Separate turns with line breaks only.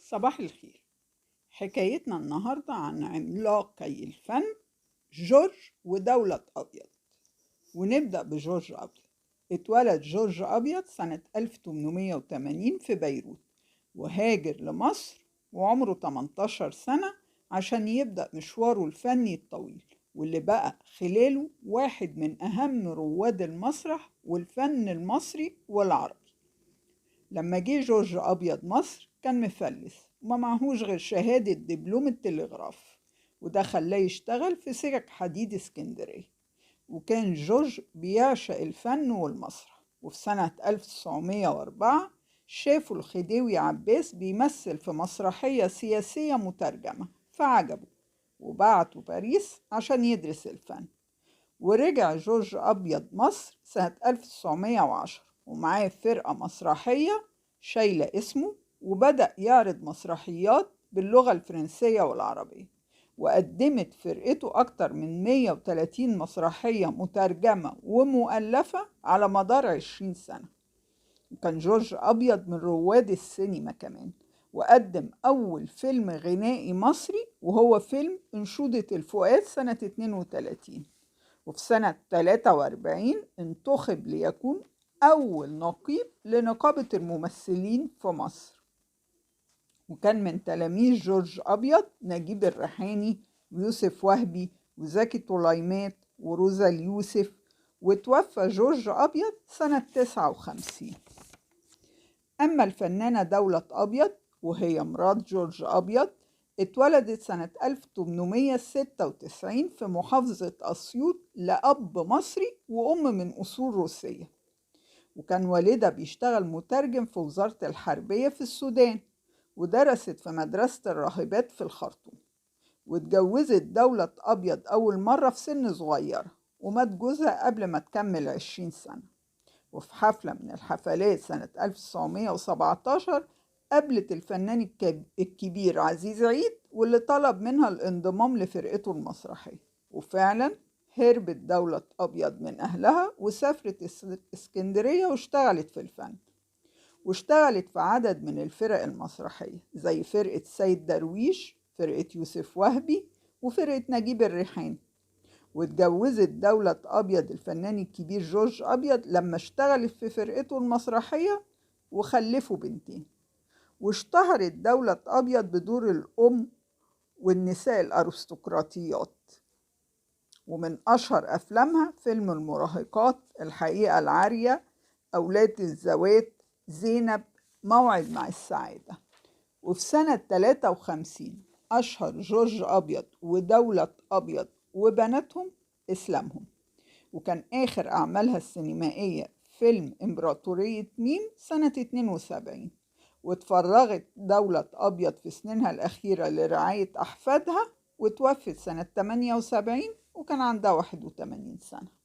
صباح الخير. حكايتنا النهاردة عن عملاقي الفن جورج ودولة أبيض. ونبدأ بجورج أبيض. اتولد جورج أبيض سنة 1880 في بيروت، وهاجر لمصر وعمره 18 سنة عشان يبدأ مشواره الفني الطويل، واللي بقى خلاله واحد من أهم رواد المسرح والفن المصري والعربي. لما جه جورج أبيض مصر كان مفلس وما معهوش غير شهادة دبلوم التلغراف، وده خلاه يشتغل في سكك حديد اسكندرية. وكان جورج بيعشق الفن والمسرح، وفي سنة 1904 شافوا الخديوي عباس بيمثل في مسرحية سياسية مترجمة فعجبه، وبعته باريس عشان يدرس الفن. ورجع جورج أبيض مصر سنة 1910 ومعاه فرقة مسرحية شايلة اسمه، وبدأ يعرض مسرحيات باللغة الفرنسية والعربية، وقدمت فرقته أكتر من 130 مسرحية مترجمة ومؤلفة على مدار 20 سنة. وكان جورج أبيض من رواد السينما كمان، وقدم أول فيلم غنائي مصري وهو فيلم أنشودة الفؤاد سنة 32. وفي سنة 43 انتخب ليكون أول نقيب لنقابة الممثلين في مصر. وكان من تلاميذ جورج أبيض نجيب الريحاني ويوسف وهبي وزكي طليمات وروزا اليوسف. وتوفى جورج أبيض سنة 59. أما الفنانة دولة أبيض وهي مرات جورج أبيض اتولدت سنة 1896 في محافظة أسيوط لأب مصري وأم من أصول روسية. وكان والدها بيشتغل مترجم في وزارة الحربية في السودان، ودرست في مدرسة الراهبات في الخرطوم. واتجوزت دولة أبيض أول مرة في سن صغيرة، ومات جوزها قبل ما تكمل 20 سنة. وفي حفلة من الحفلات سنة 1917 قابلت الفنان الكبير عزيز عيد، واللي طلب منها الانضمام لفرقته المسرحية. وفعلا هربت دولة أبيض من أهلها وسافرت اسكندرية واشتغلت في الفن، واشتغلت في عدد من الفرق المسرحية زي فرقة سيد درويش، فرقة يوسف وهبي، وفرقة نجيب الريحاني. واتجوزت دولة أبيض الفنان الكبير جورج أبيض لما اشتغلت في فرقته المسرحية وخلفوا بنتين. واشتهرت دولة أبيض بدور الأم والنساء الأرستقراطيات، ومن أشهر أفلامها فيلم المراهقات، الحقيقة العارية، أولاد الزوات، زينب، موعد مع السعادة. وفي سنة 53 أشهر جورج أبيض ودولة أبيض وبناتهم إسلامهم. وكان آخر أعمالها السينمائية فيلم إمبراطورية ميم سنة 72. واتفرغت دولة أبيض في سنينها الأخيرة لرعاية أحفادها، وتوفت سنة 78 وكان عندها 81 سنة.